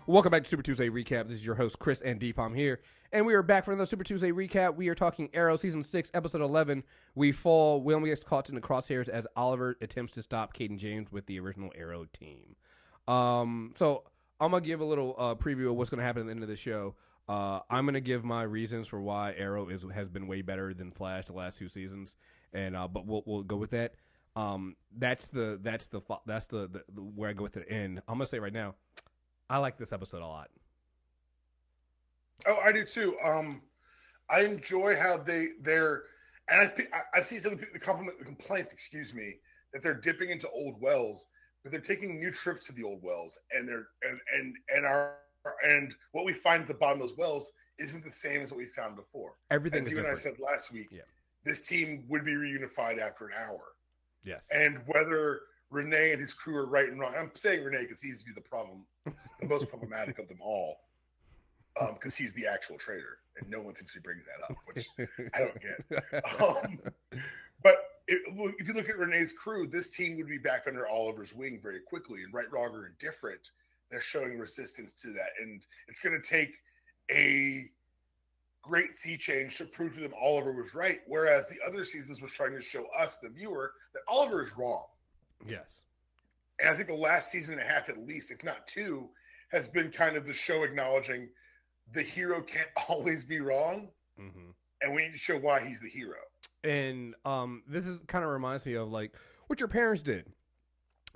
Welcome back to Super Tuesday Recap. This is your host, Chris and Deepam here. And we are back for another Super Tuesday Recap. We are talking Arrow Season 6, Episode 11. We only get caught in the crosshairs as Oliver attempts to stop Cayden James with the original Arrow team. So I'm going to give a little preview of what's going to happen at the end of the show. I'm going to give my reasons for why Arrow has been way better than Flash the last two seasons. And but we'll go with that. That's the where I go with the end. I'm going to say right now, I like this episode a lot. Oh, I do too. I enjoy how they're, and I've seen some of the complaints, that they're dipping into old wells, but they're taking new trips to the old wells, and and what we find at the bottom of those wells isn't the same as what we found before. Everything as is you different. And I said last week, This team would be reunified after an hour. Yes. And whether Renee and his crew are right and wrong, I'm saying Renee because he seems to be the most problematic of them all. Because he's the actual traitor, and no one seems to be bringing that up, which I don't get. But if you look at Renee's crew, this team would be back under Oliver's wing very quickly. And right, wrong, or indifferent, they're showing resistance to that. And it's going to take a great sea change to prove to them Oliver was right, whereas the other seasons was trying to show us, the viewer, that Oliver is wrong. Yes. And I think the last season and a half, at least, if not two, has been kind of the show acknowledging the hero can't always be wrong, and we need to show why he's the hero. And this is kind of reminds me of like what your parents did.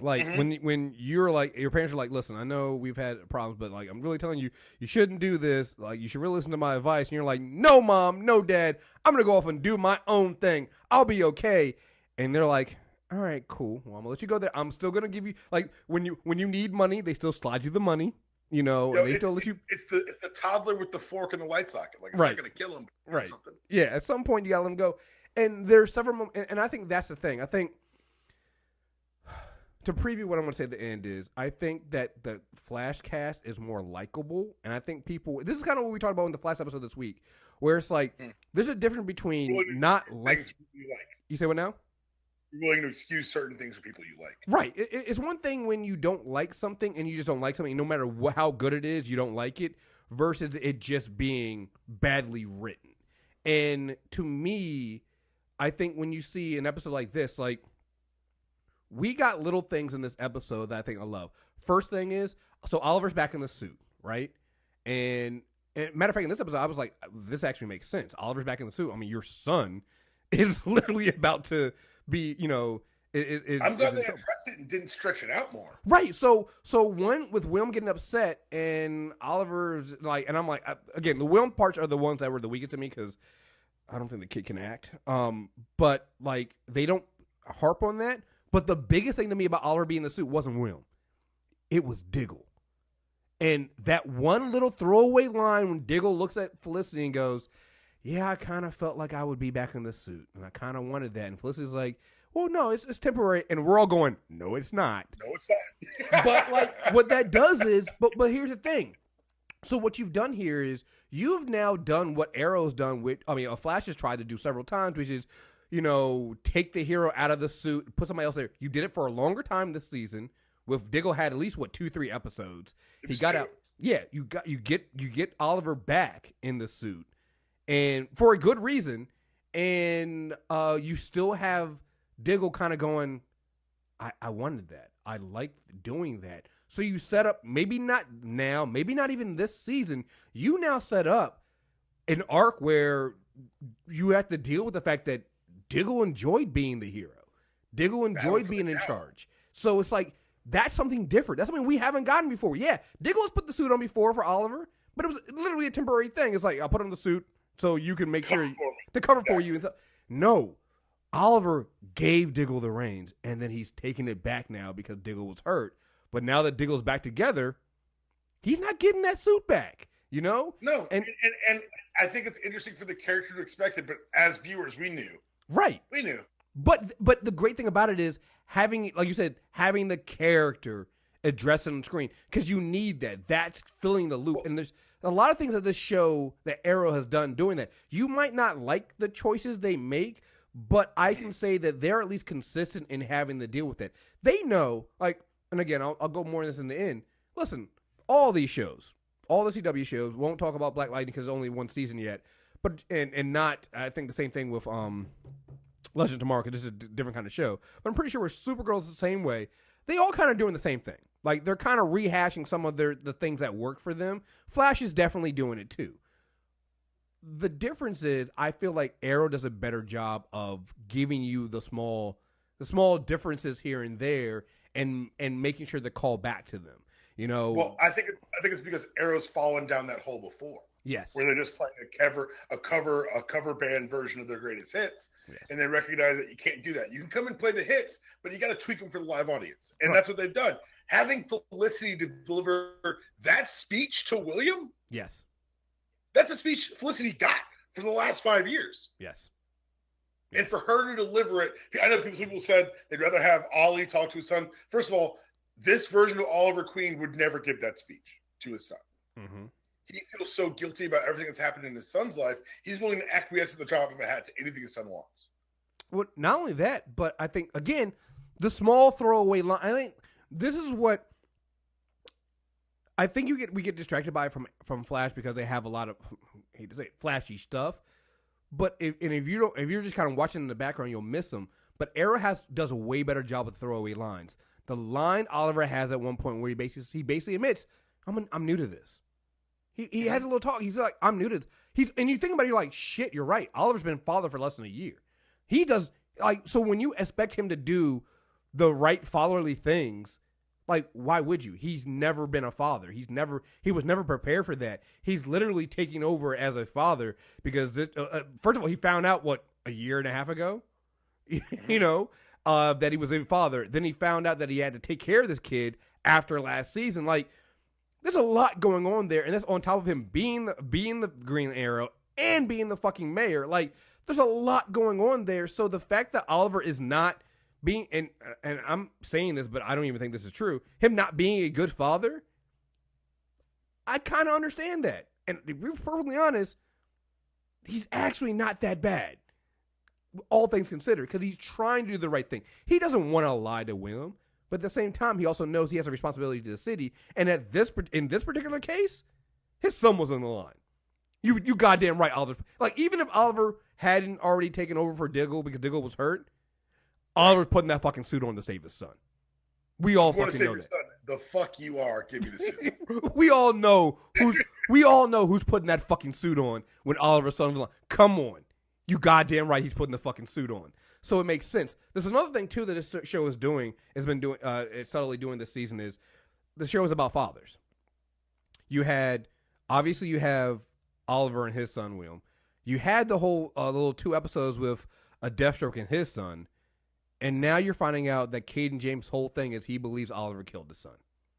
Like when you're like, your parents are like, listen, I know we've had problems, but like I'm really telling you, you shouldn't do this. Like you should really listen to my advice. And you're like, no, mom, no, dad, I'm gonna go off and do my own thing. I'll be okay. And they're like, all right, cool. Well, I'm gonna let you go there. I'm still gonna give you, like, when you need money, they still slide you the money. You know, and they still let you. It's the toddler with the fork in the light socket. Like, it's right. not going to kill him. Right. Something. Yeah. At some point, you got to let him go. And there's several, and I think that's the thing. I think to preview what I'm going to say at the end is, I think that the Flash cast is more likable, and I think people. This is kind of what we talked about in the Flash episode this week, where it's like there's a difference between not like. You say what now? You're willing to excuse certain things for people you like. Right. It's one thing when you don't like something and you just don't like something, no matter how good it is, you don't like it, versus it just being badly written. And to me, I think when you see an episode like this, like, we got little things in this episode that I think I love. First thing is, so Oliver's back in the suit, right? And matter of fact, in this episode, I was like, this actually makes sense. Oliver's back in the suit. I mean, your son is literally about to be, you know, I'm glad they pressed it and didn't stretch it out more. Right. So one with Wilm getting upset and Oliver's like, and I'm like, again, the Wilm parts are the ones that were the weakest to me because I don't think the kid can act. But like they don't harp on that. But the biggest thing to me about Oliver being in the suit wasn't Wilm. It was Diggle. And that one little throwaway line when Diggle looks at Felicity and goes, yeah, I kind of felt like I would be back in the suit, and I kind of wanted that. And Felicity's like, well, no, it's temporary. And we're all going, no, it's not. No, it's not. But, like, what that does is, but here's the thing. So what you've done here is you've now done what Arrow's done with, I mean, Flash has tried to do several times, which is, you know, take the hero out of the suit, put somebody else there. You did it for a longer time this season. With Diggle had at least, 2-3 episodes. He got out. Yeah, you get Oliver back in the suit. And for a good reason, and you still have Diggle kind of going, I wanted that. I liked doing that. So you set up, maybe not now, maybe not even this season, you now set up an arc where you have to deal with the fact that Diggle enjoyed being the hero. Diggle enjoyed being in charge. So it's like, that's something different. That's something we haven't gotten before. Yeah, Diggle has put the suit on before for Oliver, but it was literally a temporary thing. It's like, I'll put on the suit so you can make sure to cover for you. No, Oliver gave Diggle the reins, and then he's taking it back now because Diggle was hurt. But now that Diggle's back together, he's not getting that suit back, you know? No, and I think it's interesting for the character to expect it, but as viewers, we knew. Right. We knew. But the great thing about it is having, like you said, having the character addressed on the screen, because you need that. That's filling the loop. And there's a lot of things that this show, that Arrow has done doing that. You might not like the choices they make, but I can say that they're at least consistent in having to deal with it. They know, like, and again, I'll go more on this in the end. Listen, all these shows, all the CW shows. Won't talk about Black Lightning because it's only one season yet. But and not, I think the same thing with Legend of Tomorrow, because this is a different kind of show. But I'm pretty sure with Supergirl's the same way. They all kind of doing the same thing. Like, they're kind of rehashing some of the things that work for them. Flash is definitely doing it too. The difference is, I feel like Arrow does a better job of giving you the small differences here and there, and making sure to call back to them. You know. Well, I think it's because Arrow's fallen down that hole before. Yes. Where they're just playing a cover band version of their greatest hits, yes. And they recognize that you can't do that. You can come and play the hits, but you got to tweak them for the live audience, and that's what they've done. Having Felicity to deliver that speech to William, yes, that's a speech Felicity got for the last 5 years. Yes. And for her to deliver it, I know people said they'd rather have Ollie talk to his son. First of all, this version of Oliver Queen would never give that speech to his son. Mm-hmm. He feels so guilty about everything that's happened in his son's life, he's willing to acquiesce at the drop of a hat to anything his son wants. Well, not only that, but I think, again, the small throwaway line, I think this is what I think we get distracted by from Flash, because they have a lot of, I hate to say it, flashy stuff. But if you're just kind of watching in the background, you'll miss them. But Arrow does a way better job with throwaway lines. The line Oliver has at one point where he basically admits, I'm new to this. He has a little talk. He's like, I'm new to this. And you think about it, you're like, shit, you're right. Oliver's been father for less than a year. He does, like, so when you expect him to do the right fatherly things, like, why would you? He's never been a father. He was never prepared for that. He's literally taking over as a father because first of all, he found out a year and a half ago, that he was a father. Then he found out that he had to take care of this kid after last season. Like, there's a lot going on there, and that's on top of him being the Green Arrow and being the fucking mayor. Like, there's a lot going on there. So the fact that Oliver is not being, and I'm saying this, but I don't even think this is true, him not being a good father, I kind of understand that. And to be perfectly honest, he's actually not that bad, all things considered, because he's trying to do the right thing. He doesn't want to lie to William, but at the same time, he also knows he has a responsibility to the city. And in this particular case, his son was on the line. You goddamn right, Oliver. Like, even if Oliver hadn't already taken over for Diggle because Diggle was hurt, Oliver's putting that fucking suit on to save his son. We all fucking know that. Son, the fuck you are. Give me the suit. We all know who's putting that fucking suit on when Oliver's son was like, come on. You goddamn right, he's putting the fucking suit on. So it makes sense. There's another thing too that this show is doing, it's subtly doing this season, is the show is about fathers. You have Oliver and his son William. You had the whole little 2 episodes with a Deathstroke and his son, and now you're finding out that Cayden James' whole thing is he believes Oliver killed his son.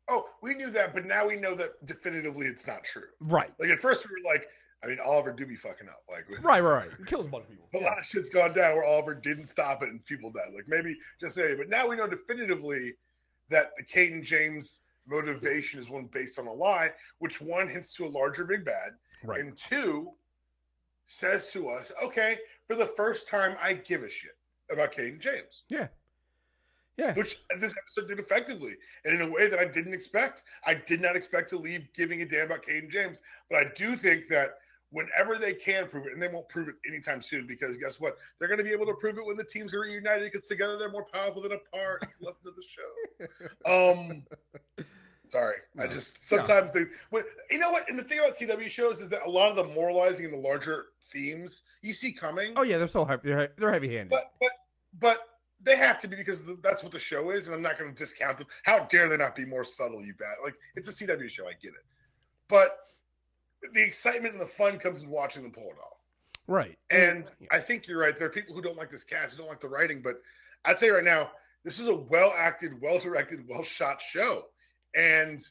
Oh, we knew that, but now we know that definitively it's not true. Right. Like, at first we were like, Oliver do be fucking up. Like, right. He kills a bunch of people. A lot of shit's gone down where Oliver didn't stop it and people died. Like, maybe. But now we know definitively that the Cayden James motivation is one based on a lie, which, 1, hints to a larger big bad, right, and 2, says to us, okay, for the first time, I give a shit about Cayden James. Yeah. Which this episode did effectively, and in a way that I didn't expect. I did not expect to leave giving a damn about Cayden James, but I do think that whenever they can prove it, and they won't prove it anytime soon, because guess what? They're going to be able to prove it when the teams are reunited, because together they're more powerful than apart. It's the lesson of the show. Sorry. No. I just, sometimes you know what? And the thing about CW shows is that a lot of the moralizing and the larger themes you see coming. Oh yeah, they're so heavy. They're heavy-handed. But they have to be, because that's what the show is, and I'm not going to discount them. How dare they not be more subtle, you bad? Like, it's a CW show, I get it. But the excitement and the fun comes in watching them pull it off. Right. And I think you're right. There are people who don't like this cast, who don't like the writing, but I'd say right now, this is a well-acted, well-directed, well-shot show. And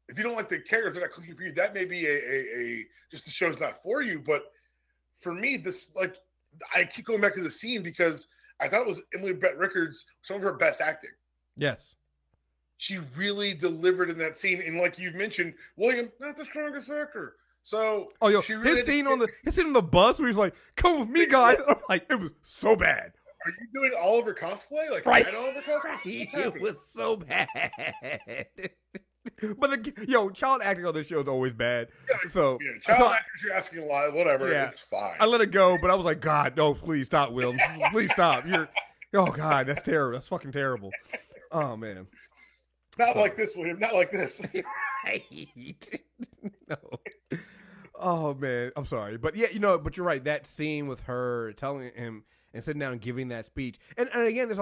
if you don't like the characters, they're not clicking for you, that may be just the show's not for you. But for me, I keep going back to the scene because I thought it was Emily Bett Rickards, some of her best acting. Yes. She really delivered in that scene. And like you've mentioned, William, not the strongest actor. So his scene on the bus where he's like, "Come with me, guys." And I'm like, it was so bad. Are you doing Oliver cosplay? Like, right. Oliver cosplay? It was so bad. But child acting on this show is always bad. Yeah, So, child actors, you're asking a lot, whatever. Yeah, it's fine. I let it go, but I was like, God, no, please stop, Will. Please stop. Oh God, that's terrible. That's fucking terrible. Oh man. Not like this, William. Not like this. Right. No. Oh man, I'm sorry, but yeah, but you're right. That scene with her telling him and sitting down and giving that speech, and again, there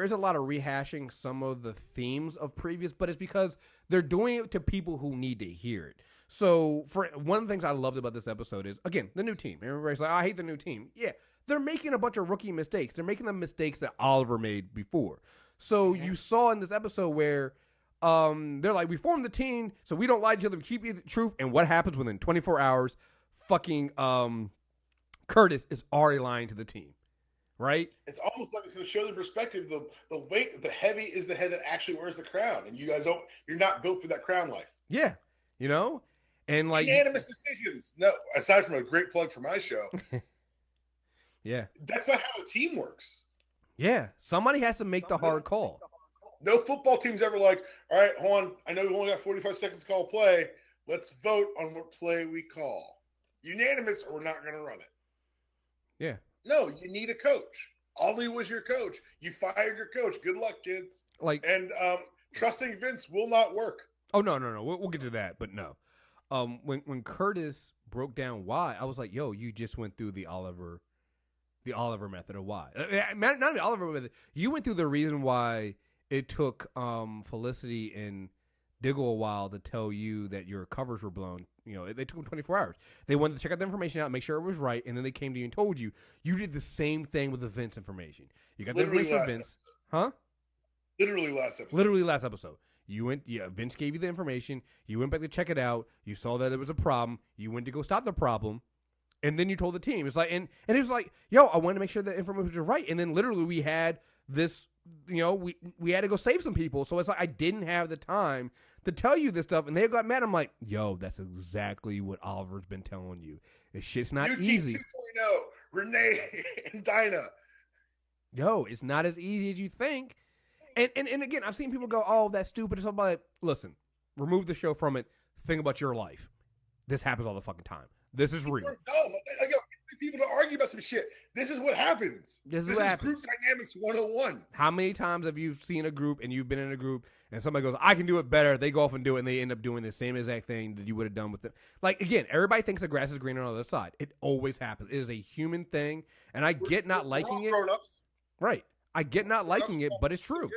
is a lot of rehashing some of the themes of previous, but it's because they're doing it to people who need to hear it. So, for one of the things I loved about this episode is, again, the new team. Everybody's like, I hate the new team. Yeah, they're making a bunch of rookie mistakes. They're making the mistakes that Oliver made before. So you saw in this episode where they're like, we formed the team, so we don't lie to each other, we keep the truth. And what happens within 24 hours? Fucking Curtis is already lying to the team. Right? It's almost like it's going to show the perspective. The weight, the heavy is the head that actually wears the crown, and you guys you're not built for that crown life. Yeah, and like unanimous decisions. No, aside from a great plug for my show. Yeah, that's not how a team works. Yeah, somebody has to make the hard call. No football team's ever like, all right, hold on, I know we only got 45 seconds to call play. Let's vote on what play we call. Unanimous, or we're not going to run it. Yeah. No, you need a coach. Ollie was your coach. You fired your coach. Good luck, kids. And trusting Vince will not work. Oh no. We'll get to that, but no. When Curtis broke down why, I was like, yo, you just went through the Oliver method of why. Not the Oliver method. You went through the reason why it took Felicity and Diggle a while to tell you that your covers were blown. They took them 24 hours. They wanted to check out the information out, make sure it was right, and then they came to you and told you. You did the same thing with the Vince information. You got the information from Vince. Huh? Literally last episode. You went, Vince gave you the information. You went back to check it out. You saw that it was a problem. You went to go stop the problem. And then you told the team. It's like, and it was like, yo, I wanted to make sure the information was right. And then literally we had this, we had to go save some people. So it's like, I didn't have the time to tell you this stuff. And they got mad. I'm like, yo, that's exactly what Oliver's been telling you. This shit's not easy. 2.0, Renee and Dinah. Yo, it's not as easy as you think. And again, I've seen people go, oh, that's stupid. It's all about, listen, remove the show from it. Think about your life. This happens all the fucking time. This is real. No, people to argue about some shit. This is what happens. This is group dynamics 101. How many times have you seen a group and you've been in a group and somebody goes, I can do it better. They go off and do it and they end up doing the same exact thing that you would have done with it. Like, again, everybody thinks the grass is greener on the other side. It always happens. It is a human thing. And I get not liking it. Grown-ups. Right. I get not liking it, but it's true.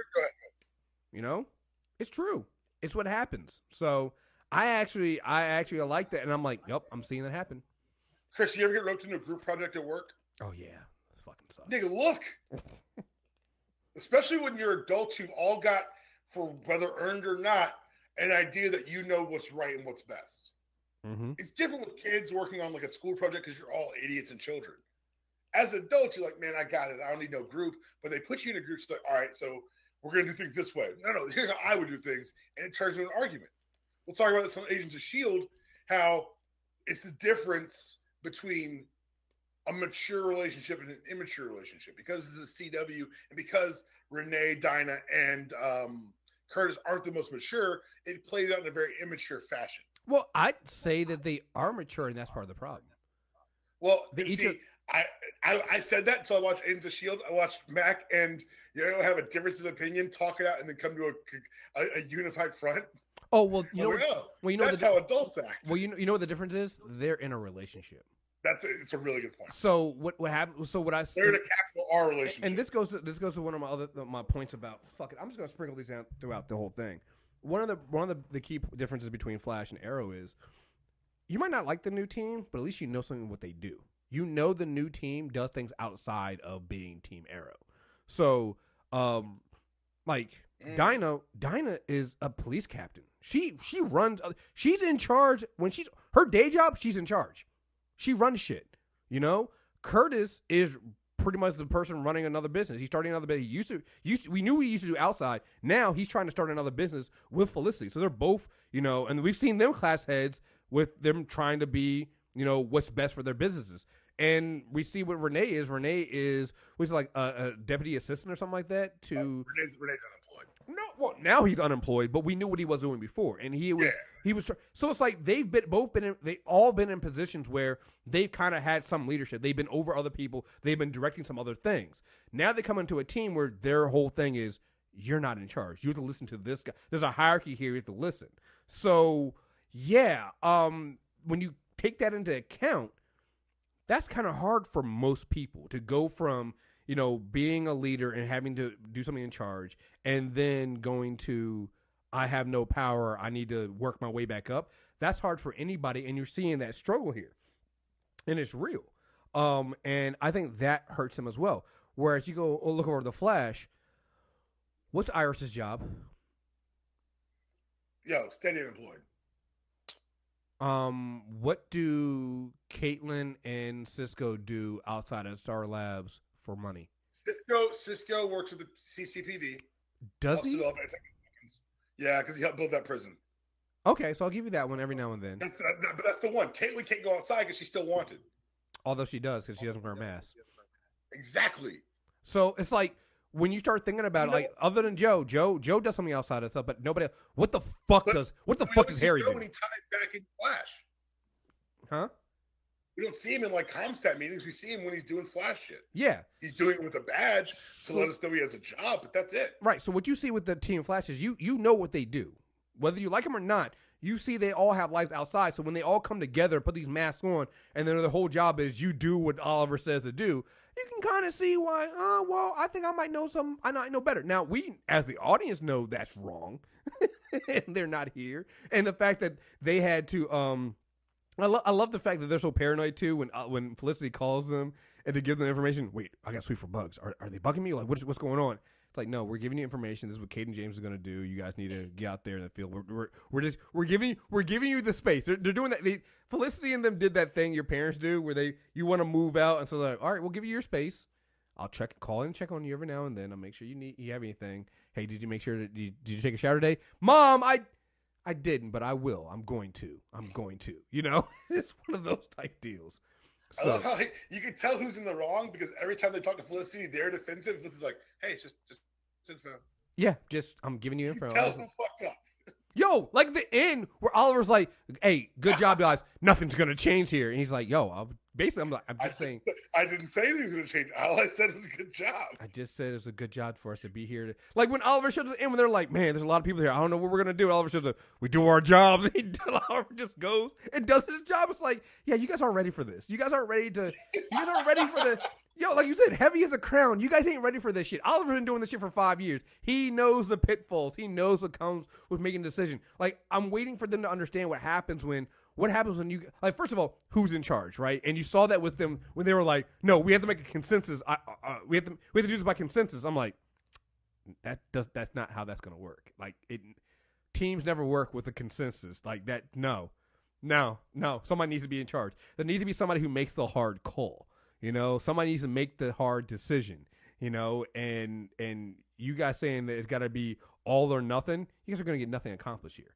It's true. It's what happens. So I actually like that. And I'm like, yep, I'm seeing that happen. Chris, you ever get roped into a group project at work? Oh, yeah. It fucking sucks. Nigga, look. Especially when you're adults, you've all got, for whether earned or not, an idea that you know what's right and what's best. Mm-hmm. It's different with kids working on like a school project because you're all idiots and children. As adults, you're like, man, I got it. I don't need no group. But they put you in a group, so like, all right, so we're going to do things this way. No, here's how I would do things. And it turns into an argument. We'll talk about this on Agents of S.H.I.E.L.D., how it's the difference between a mature relationship and an immature relationship. Because this is a CW and because Renee, Dinah, and Curtis aren't the most mature, it plays out in a very immature fashion. Well, I'd say that they are mature, and that's part of the problem. Well, I said that until I watched Agents of S.H.I.E.L.D. I watched Mac and have a difference of opinion, talk it out, and then come to a unified front. Oh, well, that's how adults act. Well, you know what the difference is? They're in a relationship. It's a really good point. So what happened? So what I they're in a capital R relationship, and this goes to one of my points about fuck it. I'm just gonna sprinkle these out throughout the whole thing. One of the key differences between Flash and Arrow is you might not like the new team, but at least you know something what they do. You know the new team does things outside of being Team Arrow. So, Dinah is a police captain. She runs. She's in charge when her day job. She's in charge. She runs shit. Curtis is pretty much the person running another business. He's starting another business. We knew he used to do outside. Now he's trying to start another business with Felicity. So they're both, and we've seen them class heads with them trying to be, what's best for their businesses. And we see what Renee is. Renee is like a deputy assistant or something like that. Renee's unemployed. No, well, now he's unemployed, but we knew what he was doing before, and he was. So it's like they've all been in positions where they've kind of had some leadership. They've been over other people. They've been directing some other things. Now they come into a team where their whole thing is, you're not in charge. You have to listen to this guy. There's a hierarchy here. You have to listen. So yeah, when you take that into account, that's kind of hard for most people to go from, being a leader and having to do something in charge, and then going to, I have no power, I need to work my way back up. That's hard for anybody, and you're seeing that struggle here. And it's real. And I think that hurts him as well. Whereas you go look over the Flash, what's Iris's job? Steady employed. What do Caitlin and Cisco do outside of Star Labs for money? Cisco works with the CCPD. Does he? Yeah, because he helped build that prison. Okay, so I'll give you that one every now and then. But that's the one. Caitlin can't go outside because she's still wanted. Although she does, because she doesn't wear a mask. Exactly. So it's like, when you start thinking about it, like, other than Joe does something outside of stuff, but nobody else. What the fuck does Harry do? When he ties back in Flash. Huh? We don't see him in like Comstat meetings. We see him when he's doing Flash shit. Yeah. He's doing it with a badge to let us know he has a job, but that's it. Right. So what you see with the Team Flash is you know what they do. Whether you like them or not, you see they all have lives outside. So when they all come together, put these masks on, and then their whole job is you do what Oliver says to do, you can kind of see why, I think I might know some. I know better. Now, we, as the audience, know that's wrong. And they're not here. And the fact that they had to, I love the fact that they're so paranoid, too, when Felicity calls them and to give them information. Wait, I got sweet for bugs. Are they bugging me? Like, what's going on? It's like, no, we're giving you information. This is what Cayden James is going to do. You guys need to get out there in the field. We're giving you the space. They're doing that. Felicity and them did that thing your parents do, where you want to move out, and so they're like, all right, we'll give you your space. I'll call and check on you every now and then. I'll make sure you have anything. Hey, did you make sure that did you take a shower today, Mom? I didn't, but I will. I'm going to. It's one of those type deals. So, I love how you can tell who's in the wrong because every time they talk to Felicity, they're defensive. Felicity's like, hey, it's just info. Yeah, I'm giving you info. You tell who fucked up. Yo, like the end where Oliver's like, hey, good job, guys. Nothing's going to change here. And he's like, yo, I'm just saying. I didn't say anything's going to change. All I said was a good job. I just said it was a good job for us to be here. Like when Oliver shows up in, when they're like, man, there's a lot of people here. I don't know what we're going to do. Oliver shows up. We do our jobs. And Oliver just goes and does his job. It's like, yeah, you guys aren't ready for this. You guys aren't ready for the. Yo, like you said, heavy as a crown. You guys ain't ready for this shit. Oliver's been doing this shit for 5 years. He knows the pitfalls. He knows what comes with making a decision. Like, I'm waiting for them to understand what happens when you, like, first of all, who's in charge, right? And you saw that with them when they were like, no, we have to make a consensus. We have to do this by consensus. I'm like, that's not how that's going to work. Like, teams never work with a consensus like that. No. Somebody needs to be in charge. There needs to be somebody who makes the hard call. Somebody needs to make the hard decision, and you guys saying that it's got to be all or nothing, you guys are going to get nothing accomplished here.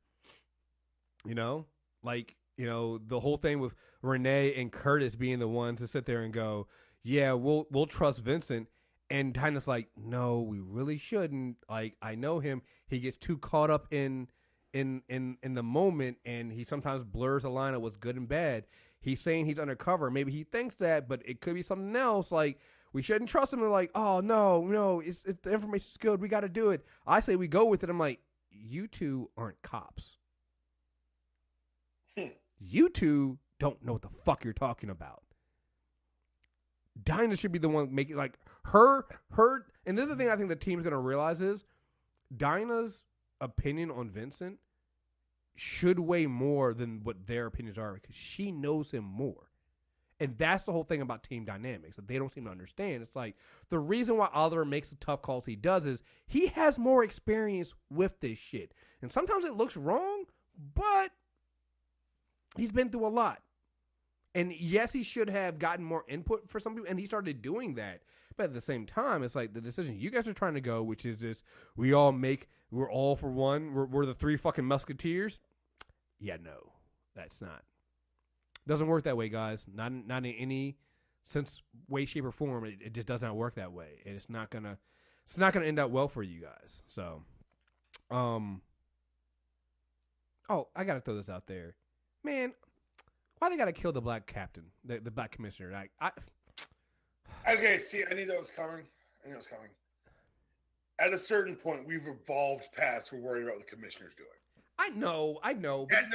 The whole thing with Renee and Curtis being the ones to sit there and go, yeah, we'll trust Vincent. And Dinah's like, no, we really shouldn't. Like, I know him. He gets too caught up in the moment, and he sometimes blurs the line of what's good and bad. He's saying he's undercover. Maybe he thinks that, but it could be something else. Like, we shouldn't trust him. They're like, oh, no, it's the information's good. We got to do it. I say we go with it. I'm like, you two aren't cops. You two don't know what the fuck you're talking about. Dinah should be the one making, like, her, and this is the thing I think the team's going to realize is Dinah's opinion on Vincent should weigh more than what their opinions are because she knows him more. And that's the whole thing about team dynamics that they don't seem to understand. It's like the reason why Oliver makes the tough calls he does is he has more experience with this shit. And sometimes it looks wrong, but he's been through a lot. And yes, he should have gotten more input for some people, and he started doing that. But at the same time, it's like the decision you guys are trying to go, which is this, we're all for one, we're the three fucking musketeers. Yeah, no, that's not. Doesn't work that way, guys. Not in any sense, way, shape, or form. It just does not work that way. And it's not gonna end out well for you guys. So Oh, I gotta throw this out there, man. Why they gotta kill the black captain, the black commissioner? Okay, see, I knew that was coming. At a certain point, we've evolved past we're worried about what the commissioner's doing. I know. He had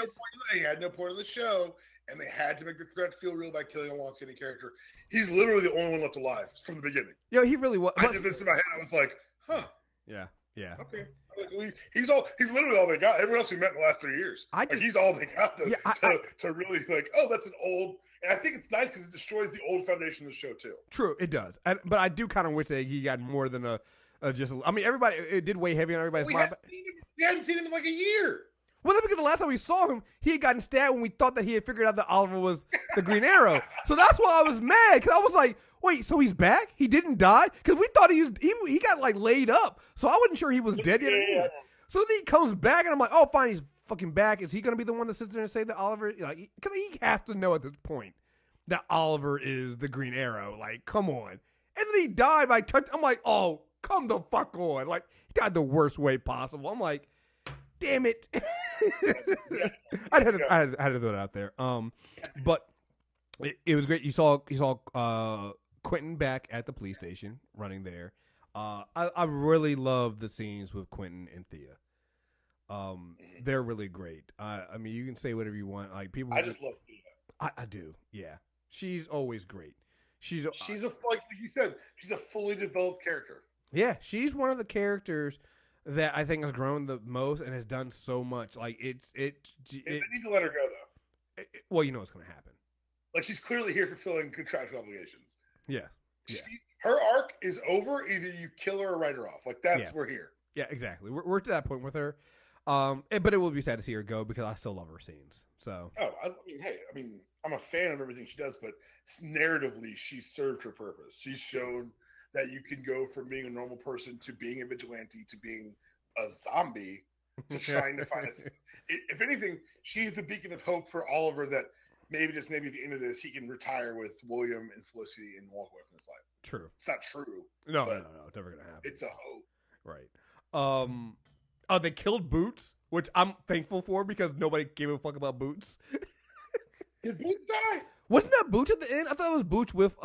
no point in the show, and they had to make the threat feel real by killing a long-standing character. He's literally the only one left alive from the beginning. Yo, he really was. I did this in my head. I was like, huh. Yeah. Okay. He's literally all they got. Everyone else we met in the last 3 years. He's all they got to really like, oh, that's an old. And I think it's nice because it destroys the old foundation of the show too. True, it does. But I do kind of wish that he got more than everybody. It did weigh heavy on everybody's mind. We hadn't seen him in like a year. Well, that's because the last time we saw him, he had gotten stabbed when we thought that he had figured out that Oliver was the Green Arrow. So that's why I was mad, because I was like, wait, so he's back? He didn't die? Because we thought he got like laid up. So I wasn't sure he was dead yet. Yeah. So then he comes back, and I'm like, oh, fine, he's fucking back. Is he going to be the one that sits there and say that Oliver, like, because he has to know at this point that Oliver is the Green Arrow. Like, come on. And then he died by touch. I'm like, oh, come the fuck on. Like, he died the worst way possible. I'm like, damn it. I had to throw it out there. But it was great. You saw Quentin back at the police station running there. I really love the scenes with Quentin and Thea. They're really great. I mean, you can say whatever you want. Like people, I just love Thea. I do. Yeah, she's always great. She's like you said, she's a fully developed character. Yeah, she's one of the characters that I think has grown the most and has done so much. Like they need to let her go though. Well, you know what's going to happen. Like she's clearly here fulfilling contractual obligations. Yeah. Her arc is over. Either you kill her or write her off. Like we're here. Yeah, exactly. We're to that point with her. But it will be sad to see her go because I still love her scenes. So. Oh, I mean, I'm a fan of everything she does, but narratively, she served her purpose. She's shown that you can go from being a normal person to being a vigilante to being a zombie to trying to find if anything, she's the beacon of hope for Oliver that maybe at the end of this, he can retire with William and Felicity and walk away from this life. True. It's not true. No, it's never going to happen. It's a hope. Right. They killed Boots, which I'm thankful for because nobody gave a fuck about Boots. Did Boots die? Wasn't that Boots at the end? I thought it was Boots with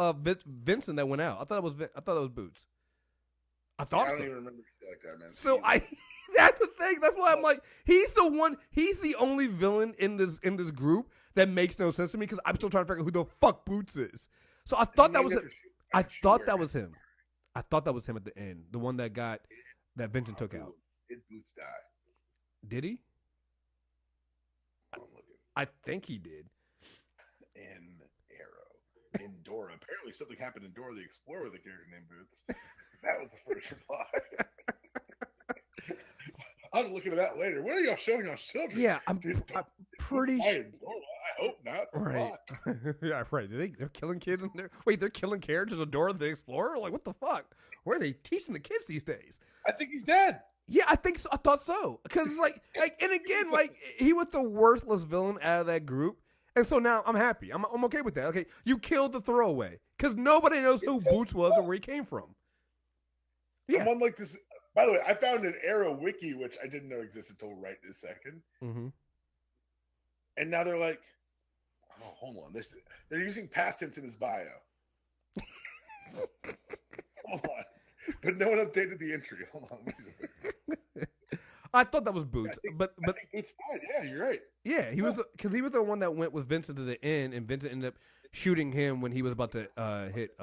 Vincent that went out. I thought it was Boots. I don't even remember shit like that, man. So that's the thing. That's why I'm like, he's the one. He's the only villain in this group that makes no sense to me because I'm still trying to figure out who the fuck Boots is. So I thought that was him. I thought that was him. I thought that was him at the end, the one that Vincent took out. Did Boots die? Did he? I'm looking. I think he did. In Arrow, in Dora. Apparently, something happened in Dora the Explorer with a character named Boots. That was the first reply. I'll look into that later. What are y'all showing y'all children? Yeah, I'm pretty sure. I hope not. Right. Yeah, right. They're killing kids in there. Wait, they're killing characters of Dora the Explorer? Like, what the fuck? Where are they teaching the kids these days? I think he's dead. Yeah, I think so. I thought so. Because, and again, he was the worthless villain out of that group. And so now I'm happy. I'm okay with that. Okay, you killed the throwaway. Because nobody knows who Boots was and where he came from. Yeah. I'm on like this. By the way, I found an Arrow wiki, which I didn't know existed until right this second. Mm-hmm. And now they're like, oh, hold on. They're using past tense in his bio. Hold on. But no one updated the entry. Hold on. I thought that was Boots. I think Boots died. Yeah, you're right. Yeah, he was because he was the one that went with Vincent to the end, and Vincent ended up shooting him when he was about to hit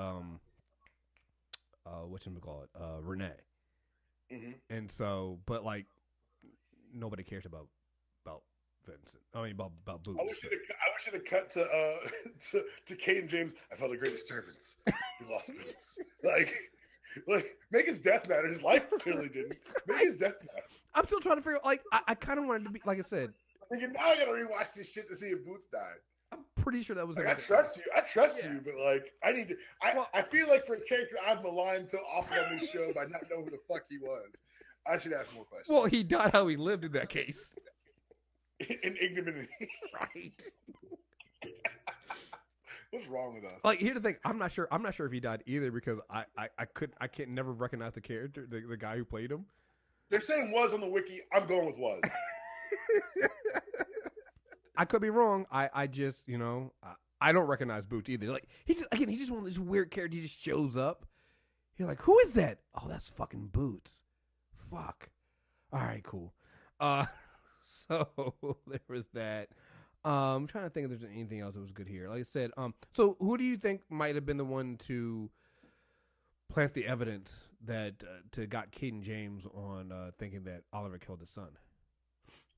whatchamacallit, Renee. Mm-hmm. And so, but nobody cares about Vincent. I mean, about Boots. I wish it had cut to Cayden James. I felt a great disturbance. We lost Boots. Like make his death matter. His life clearly didn't. Make his death matter. I'm still trying to figure out. I kind of wanted to be like I said. I'm thinking now I gotta rewatch this shit to see if Boots died. I'm pretty sure that was. I trust you, but I need to. I feel like for a character I've maligned so often on this show by not knowing who the fuck he was, I should ask more questions. Well, he died how he lived in that case. In ignominy, right? What's wrong with us? Here's the thing. I'm not sure if he died either because I can't never recognize the character, the guy who played him. They're saying was on the wiki. I'm going with was. I could be wrong. I just, I don't recognize Boots either. Like, he's just one of those weird characters. He just shows up. You're like, who is that? Oh, that's fucking Boots. Fuck. All right, cool. So there was that. I'm trying to think if there's anything else that was good here. Like I said, so who do you think might have been the one to plant the evidence that to got Cayden James on thinking that Oliver killed his son?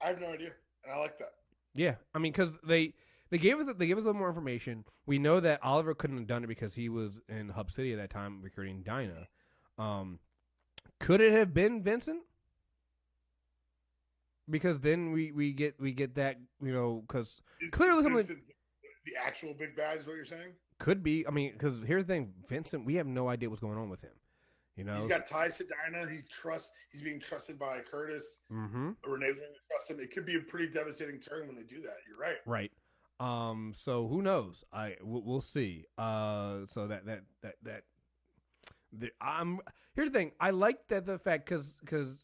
I have no idea, and I like that. Yeah, I mean, because they gave us a little more information. We know that Oliver couldn't have done it because he was in Hub City at that time recruiting Dinah. Could it have been Vincent? Because then we get that, because clearly something the actual big bad is what you're saying. Could be. I mean, because here's the thing, Vincent, we have no idea what's going on with him. He's got ties to Dinah. He's being trusted by Curtis. Mm-hmm. Renee's going to trust him. It could be a pretty devastating turn when they do that. You're right. Right. So who knows? We'll see. So here's the thing. I like that the fact because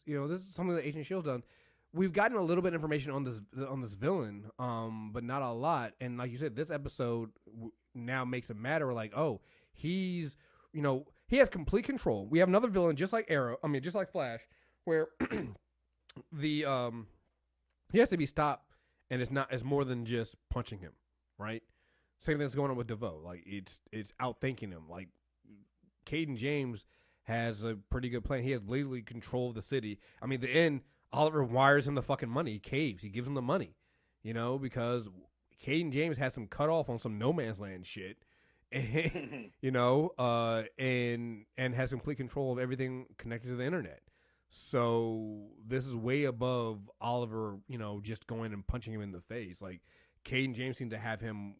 this is something that Agent Shield's done. We've gotten a little bit of information on this villain, but not a lot. And like you said, this episode now makes it matter. We're like, oh, he's, he has complete control. We have another villain just like just like Flash, where he has to be stopped, and it's more than just punching him, right? Same thing that's going on with DeVoe. Like it's outthinking him. Like Cayden James has a pretty good plan. He has blatantly control of the city. I mean, the end. Oliver wires him the fucking money. He caves. He gives him the money, because Cayden James has him cut off on some no man's land shit, and, and has complete control of everything connected to the internet. So this is way above Oliver, just going and punching him in the face. Like Cayden James seemed to have him,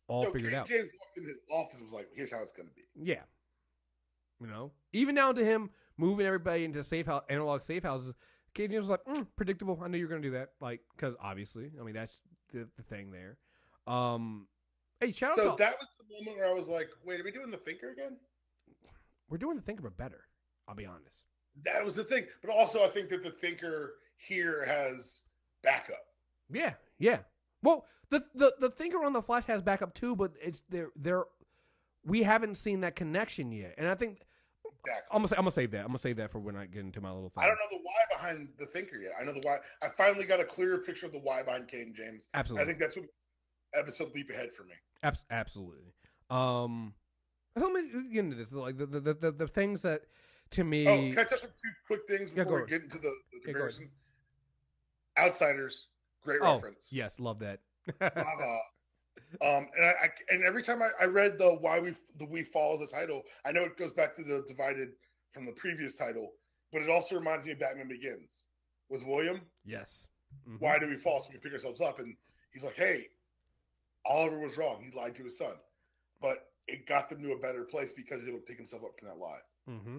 all figured out. James walked in his office and was like, "Here's how it's going to be." Yeah, even down to him moving everybody into analog safe houses. Cayden James was like, predictable. I knew you were going to do that. Like, because obviously, I mean, that's the thing there. Hey, shout out to... So that was the moment where I was like, wait, are we doing the Thinker again? We're doing the Thinker, but better. I'll be honest. That was the thing. But also, I think that the Thinker here has backup. Yeah, yeah. Well, the Thinker on the Flash has backup too, but it's we haven't seen that connection yet. And I think... Exactly. I'm gonna save that. I'm gonna save that for when I get into my little thing. I don't know the why behind the Thinker yet. I know the why. I finally got a clearer picture of the why behind Cayden James. Absolutely. I think that's what episode leap ahead for me. Absolutely. Let me get into this. Like the things that to me. Oh, can I touch on two quick things before we get into the comparison? Outsiders, great reference. Yes, love that. And every time I read the we fall as a title, I know it goes back to the divided from the previous title, but it also reminds me of Batman Begins with William. Yes. Mm-hmm. Why do we fall? So we can pick ourselves up. And he's like, hey, Oliver was wrong. He lied to his son, but it got them to a better place because he would pick himself up from that lie. Mm-hmm.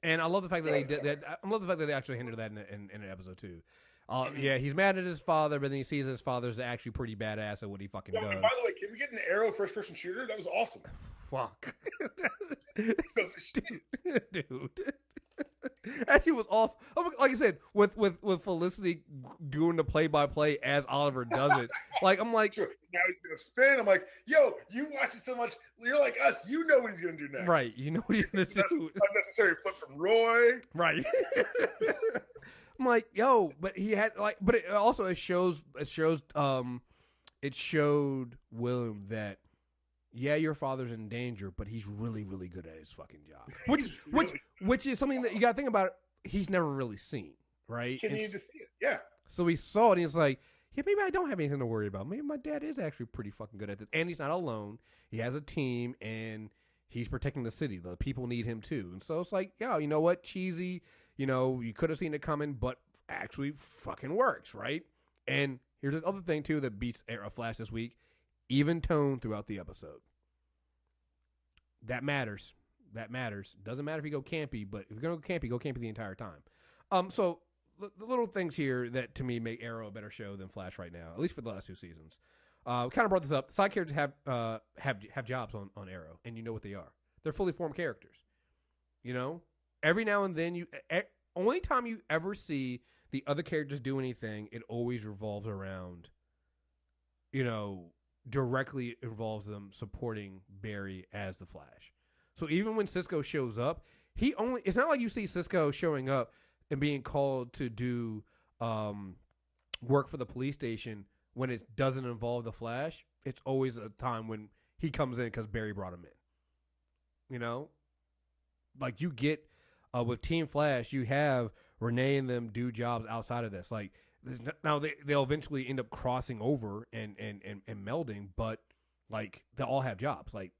And I love the fact that they did that. I love the fact that they actually hinted that in an episode too. Yeah, he's mad at his father, but then he sees his father's actually pretty badass at what he fucking does. By the way, can we get an Arrow first-person shooter? That was awesome. Fuck. Dude. Actually was awesome. Like I said, with Felicity doing the play-by-play as Oliver does it. Like, I'm like... True. Now he's going to spin. I'm like, yo, you watch it so much. You're like us. You know what he's going to do next. Right. You know what he's going to do. Unnecessary flip from Roy. Right. I'm like, yo, but he had but it also it showed William that your father's in danger, but he's really, really good at his fucking job. Which is something that you got to think about. He's never really seen, right? Can you just see it? Yeah. So he saw it, and he's like, yeah, maybe I don't have anything to worry about. Maybe my dad is actually pretty fucking good at this, and he's not alone. He has a team, and he's protecting the city. The people need him too, and so it's like, yo, you know what, cheesy. You could have seen it coming, but actually fucking works, right? And here's the other thing, too, that beats Flash this week. Even tone throughout the episode. That matters. Doesn't matter if you go campy, but if you're going to go campy the entire time. So the little things here that, to me, make Arrow a better show than Flash right now, at least for the last 2 seasons. We kind of brought this up. Side characters have jobs on Arrow, and you know what they are. They're fully formed characters. Every now and then only time you ever see the other characters do anything, it always revolves around, directly involves them supporting Barry as the Flash. So even when Cisco shows up, it's not like you see Cisco showing up and being called to do work for the police station when it doesn't involve the Flash. It's always a time when he comes in because Barry brought him in. Like you get with Team Flash, you have Renee and them do jobs outside of this. Like now they'll eventually end up crossing over and melding, but like they all have jobs. Like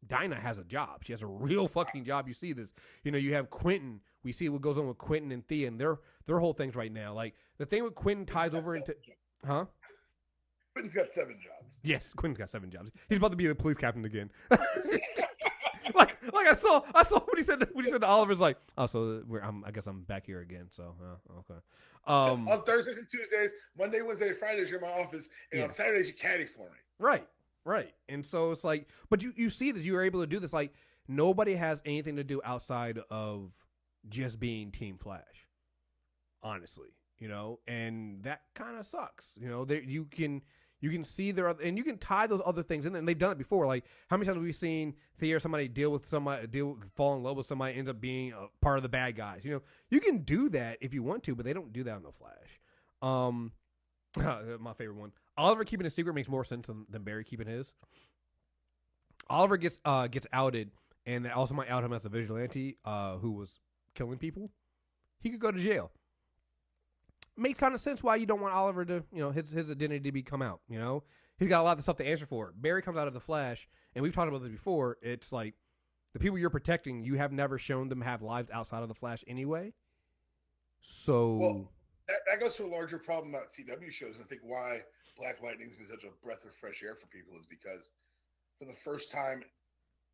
Dinah has a job. She has a real fucking job. You see this. You have Quentin. We see what goes on with Quentin and Thea and their whole things right now. Like the thing with Quentin ties over into Quentin's got 7 jobs. Yes, Quentin's got 7 jobs. He's about to be the police captain again. like I saw what he said to Oliver's like, oh, so I guess I'm back here again. So okay. On Thursdays and Tuesdays, Monday, Wednesday, and Fridays, you're in my office, and on Saturdays you caddy for me. Right. And so it's like, but you see this, you are able to do this. Like nobody has anything to do outside of just being Team Flash, honestly, and that kind of sucks. You can see and you can tie those other things in, and they've done it before. Like how many times have we seen Thea or somebody fall in love with somebody, ends up being a part of the bad guys. You can do that if you want to, but they don't do that in the Flash. My favorite one. Oliver keeping a secret makes more sense than Barry keeping his. Oliver gets outed, and that also might out him as a vigilante who was killing people. He could go to jail. Makes kind of sense why you don't want Oliver to, his identity to come out. He's got a lot of stuff to answer for. Barry comes out of the Flash, and we've talked about this before. It's like the people you're protecting, you have never shown them have lives outside of the Flash anyway. So. Well, that goes to a larger problem about CW shows, and I think why Black Lightning's been such a breath of fresh air for people is because for the first time,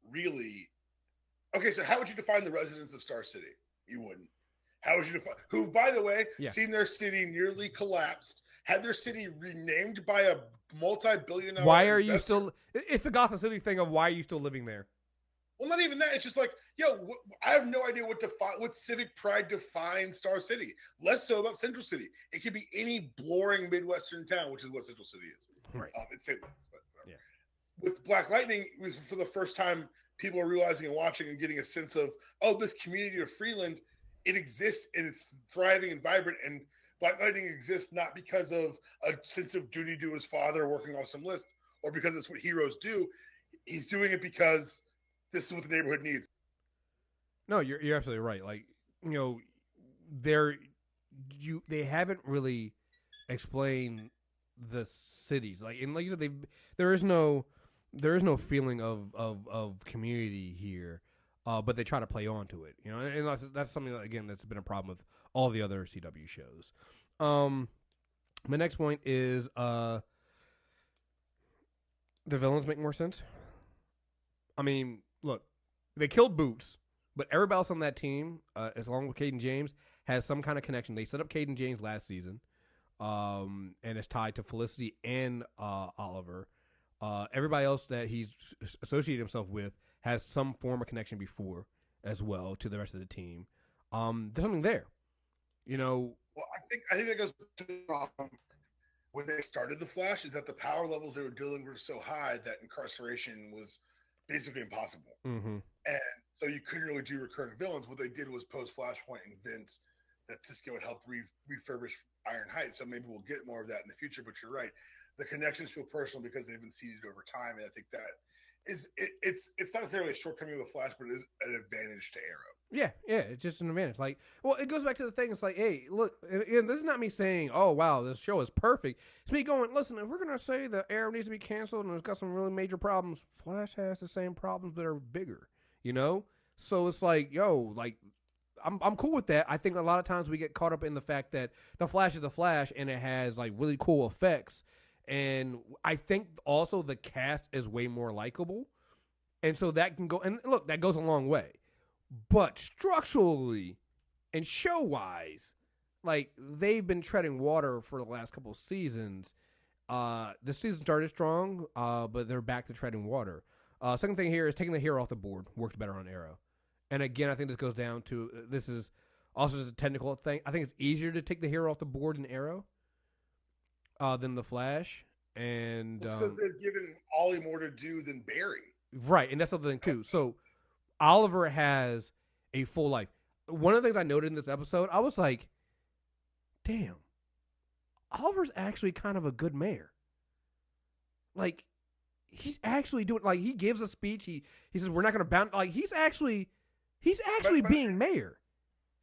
really. Okay, so how would you define the residents of Star City? You wouldn't. How would you define who, by the way, seen their city nearly collapsed, had their city renamed by a multi-billion-dollar Why are investor. you still? It's the Gotham City thing of why are you still living there? Well, not even that. It's just like, I have no idea what civic pride defines Star City. Less so about Central City. It could be any boring Midwestern town, which is what Central City is. Right. It's St. Louis, but whatever. Yeah. With Black Lightning, for the first time, people are realizing and watching and getting a sense of, this community of Freeland, it exists and it's thriving and vibrant. And Black Lightning exists not because of a sense of duty to his father working off some list or because it's what heroes do. He's doing it because this is what the neighborhood needs. No, you're absolutely right. Like, they haven't really explained the cities. Like, and like you said, there is no feeling of community here. But they try to play on to it, and that's something that, again, that's been a problem with all the other CW shows. My next point is the villains make more sense. I mean, look, they killed Boots, but everybody else on that team, as long with Cayden James, has some kind of connection. They set up Cayden James last season, and it's tied to Felicity and Oliver. Everybody else that he's associated himself with has some form of connection before as well to the rest of the team. There's something there, Well, I think that goes to the problem when they started the Flash is that the power levels they were dealing with were so high that incarceration was basically impossible. Mm-hmm. And so you couldn't really do recurring villains. What they did was post Flashpoint and Vince that Cisco had helped refurbish Iron Heights. So maybe we'll get more of that in the future. But you're right. The connections feel personal because they've been seeded over time. And I think that it's not necessarily a shortcoming of the Flash, but it is an advantage to Arrow. Yeah, it's just an advantage. Like, well, it goes back to the thing. It's like, hey, look, and this is not me saying, oh, wow, this show is perfect. It's me going, listen, if we're going to say that Arrow needs to be canceled and it's got some really major problems, Flash has the same problems that are bigger, So it's like, like, I'm cool with that. I think a lot of times we get caught up in the fact that the Flash is the Flash and it has, like, really cool effects. And I think also the cast is way more likable. And so that can go, and look, that goes a long way. But structurally and show-wise, like, they've been treading water for the last couple of seasons. This season started strong, but they're back to treading water. Second thing here is taking the hero off the board worked better on Arrow. And again, I think this goes down to, this is Also, just a technical thing. I think it's easier to take the hero off the board in Arrow than the Flash. And because they've given Ollie more to do than Barry. Right, and that's the other thing too. So Oliver has a full life. One of the things I noted in this episode, I was like, damn, Oliver's actually kind of a good mayor. Like, he's actually doing, like, he gives a speech. He says, we're not going to bound, like, he's actually being mayor.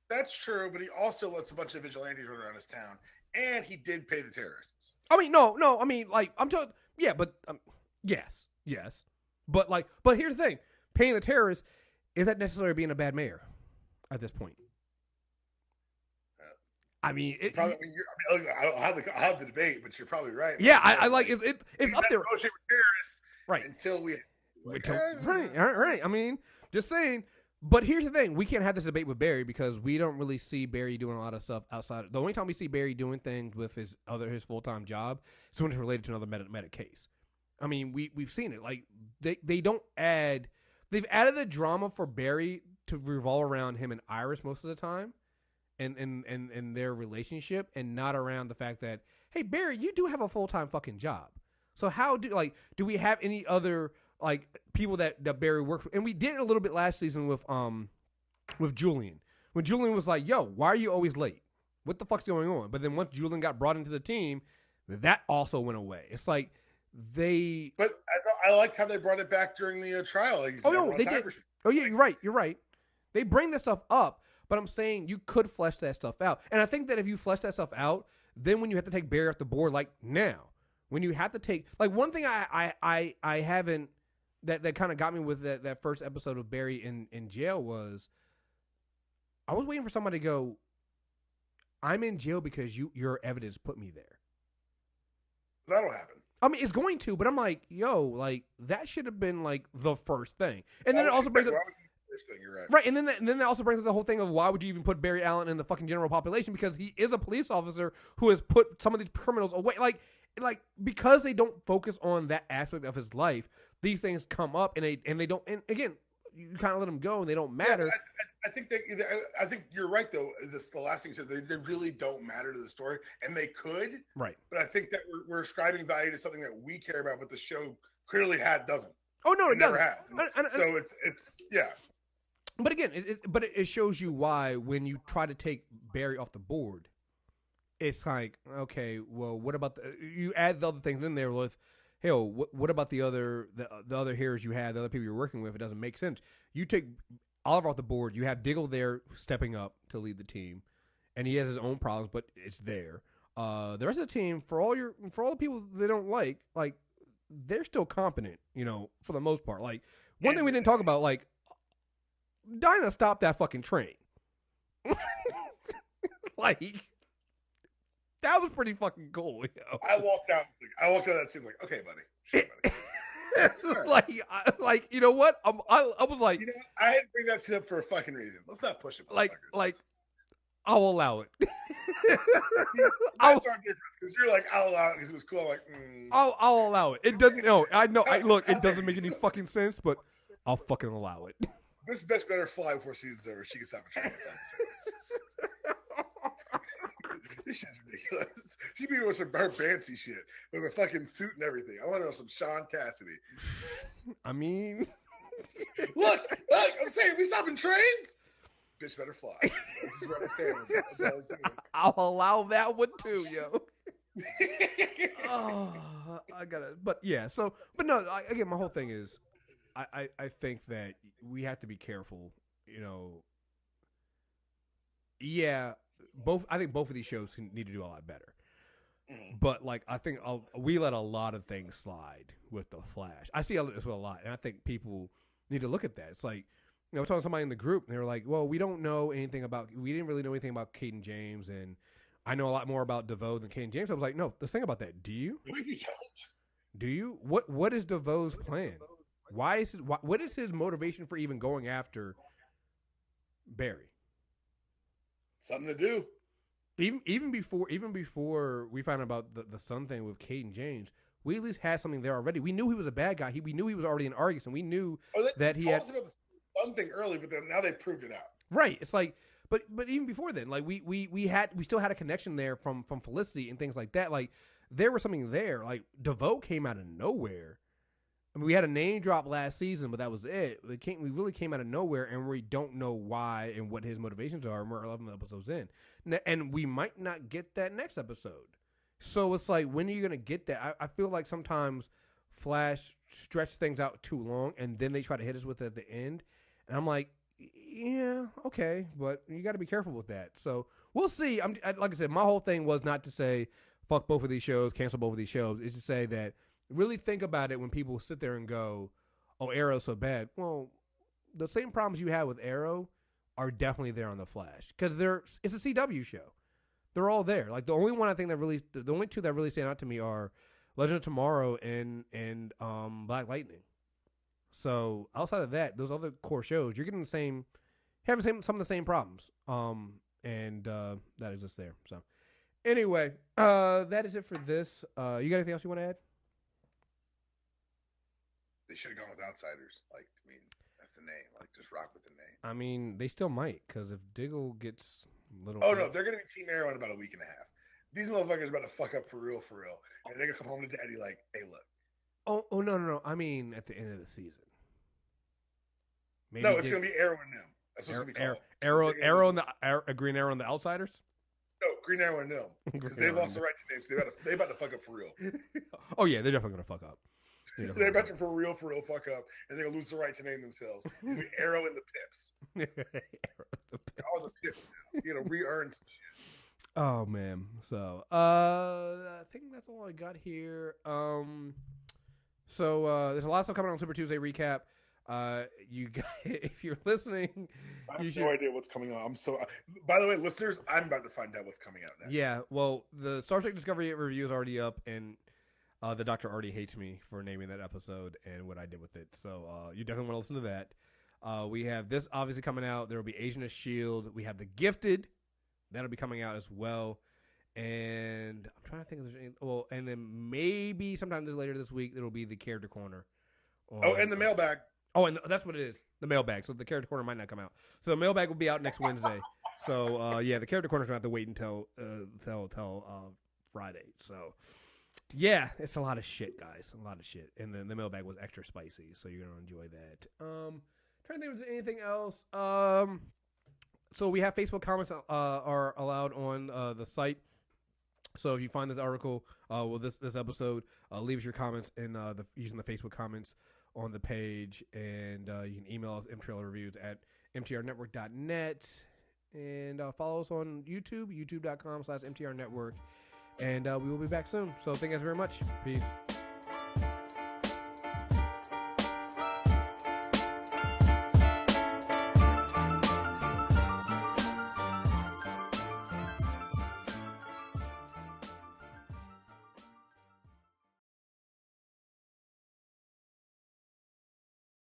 That's true, but he also lets a bunch of vigilantes run around his town, and he did pay the terrorists. I mean, no, I mean, like, I'm talking, yeah, but, yes. But, like, but here's the thing. Paying the terrorists, is that necessarily being a bad mayor at this point? I mean, probably, I don't have the debate, but you're probably right. Yeah, I like it's up there. Negotiate with terrorists, right? Until we, right. I mean, just saying. But here's the thing: we can't have this debate with Barry because we don't really see Barry doing a lot of stuff outside. The only time we see Barry doing things with his full-time job is when it's related to another medic case. I mean, we've seen it. Like they don't add. They've added the drama for Barry to revolve around him and Iris most of the time. And their relationship, and not around the fact that, hey, Barry, you do have a full-time fucking job. So how do we have any other like people that Barry works with? And we did it a little bit last season with Julian. When Julian was like, yo, why are you always late? What the fuck's going on? But then once Julian got brought into the team, that also went away. It's like they. But I liked how they brought it back during the trial. Like, they did. Oh yeah, you're right. They bring this stuff up. But I'm saying you could flesh that stuff out. And I think that if you flesh that stuff out, then when you have to take Barry off the board, like now, when you have to take, like one thing I haven't, that kind of got me with that first episode of Barry in jail was, I was waiting for somebody to go, I'm in jail because your evidence put me there. That'll happen. I mean, it's going to, but I'm like, yo, like that should have been like the first thing. And then it also brings up. Thing, you're right. Right, and then that also brings up the whole thing of why would you even put Barry Allen in the fucking general population, because he is a police officer who has put some of these criminals away. Like because they don't focus on that aspect of his life, these things come up and they don't. And again, you kind of let them go and they don't matter. Yeah, I think you're right though. This the last thing you said. They really don't matter to the story, and they could. Right. But I think that we're ascribing value to something that we care about, but the show clearly doesn't. Oh no, it doesn't. So it's yeah. But again, it shows you why when you try to take Barry off the board, it's like, okay, well, what about you add the other things in there with, hell, what about the other heroes you had, the other people you're working with? It doesn't make sense. You take Oliver off the board, you have Diggle there stepping up to lead the team, and he has his own problems, but it's there. The rest of the team, for all the people they don't like, they're still competent, for the most part. Like one thing we didn't talk about, like. Dinah stopped that fucking train. Like, that was pretty fucking cool. I walked out that scene like, okay, buddy. Sure, buddy. like, you know what? I was like, I had to bring that scene up for a fucking reason. Let's not push it. Like, I'll allow it. That's our difference, because you're like, I'll allow it because it was cool. I'm like, I'll allow it. It doesn't. No, I know. Look, it doesn't make any fucking sense, but I'll fucking allow it. This bitch better fly before season's over. She can stop a train. This shit's ridiculous. She be doing some her fancy shit with a fucking suit and everything. I want to know some Sean Cassidy. I mean, look, I'm saying we stopping trains. Bitch better fly. This is what I'm saying. I'll allow that one too, yo. Oh, I gotta. But yeah. So, but no. Again, my whole thing is. I think that we have to be careful, Yeah, I think both of these shows need to do a lot better. But like, I think we let a lot of things slide with the Flash. I see this with a lot, and I think people need to look at that. It's like, I was talking to somebody in the group, and they were like, "Well, we didn't really know anything about Cayden James, and I know a lot more about DeVoe than Cayden James." I was like, "No, let's think about that. Do you? Do you? What is DeVoe's plan? What is his motivation for even going after Barry? Something to do. Even before we found out about the Sun thing with Cayden James, we at least had something there already. We knew he was a bad guy. We knew he was already in Argus, and we knew that he had about the Sun thing early, but then now they proved it out. Right. It's like, But even before then, like we still had a connection there from Felicity and things like that. Like there was something there. Like DeVoe came out of nowhere. I mean, we had a name drop last season, but that was it. We really came out of nowhere, and we don't know why and what his motivations are. And we're 11 episodes in, and we might not get that next episode. So it's like, when are you gonna get that? I feel like sometimes Flash stretch things out too long, and then they try to hit us with it at the end, and I'm like, yeah, okay, but you got to be careful with that. So we'll see. Like I said, my whole thing was not to say fuck both of these shows, cancel both of these shows. It's to say that. Really think about it when people sit there and go, oh, Arrow's so bad. Well, the same problems you have with Arrow are definitely there on The Flash. Because it's a CW show. They're all there. Like, the only two that really stand out to me are Legend of Tomorrow and Black Lightning. So, outside of that, those other core shows, you're getting some of the same problems. That exists there. So, anyway, that is it for this. You got anything else you want to add? They should have gone with Outsiders. Like, I mean, that's the name. Like, just rock with the name. I mean, they still might, because if Diggle gets little. Oh, no, they're going to be Team Arrow in about a week and a half. These motherfuckers are about to fuck up for real. And they're going to come home to daddy like, hey, look. Oh, no. I mean, at the end of the season. Maybe no, it's going to be Arrow and them. That's what's going to be called. Arrow and the Green Arrow and the Outsiders? No, Green Arrow and them. Because they lost the right to name, so they're about to fuck up for real. Oh, yeah, they're definitely going to fuck up. They're about to for real fuck up, and they're gonna lose the right to name themselves. It's gonna be Arrow and the Pips. I was a Pip now. You know, re-earned some shit. Oh man. So I think that's all I got here. So there's a lot of stuff coming on Super Tuesday recap. You guys, if you're listening, I have no idea what's coming on. By the way, listeners, I'm about to find out what's coming out next. Yeah, well, the Star Trek Discovery review is already up, and the doctor already hates me for naming that episode and what I did with it. So you definitely want to listen to that. We have this obviously coming out. There will be Agent of S.H.I.E.L.D. We have The Gifted. That'll be coming out as well. And I'm trying to think if there's any. Well, and then maybe sometime later this week, there will be the Character Corner. And the mailbag. Oh, and that's what it is. The mailbag. So the Character Corner might not come out. So the mailbag will be out next Wednesday. So, yeah, the Character Corner's going to have to wait until Friday. So, yeah, it's a lot of shit, guys. A lot of shit. And then the mailbag was extra spicy, so you're going to enjoy that. Trying to think if there's anything else. So we have Facebook comments are allowed on the site. So if you find this article, this episode, leave us your comments in using the Facebook comments on the page, and you can email us mtrnetwork@mtrnetwork.net, and follow us on YouTube, youtube.com/mtrnetwork, and we will be back soon. So thank you guys very much. Peace.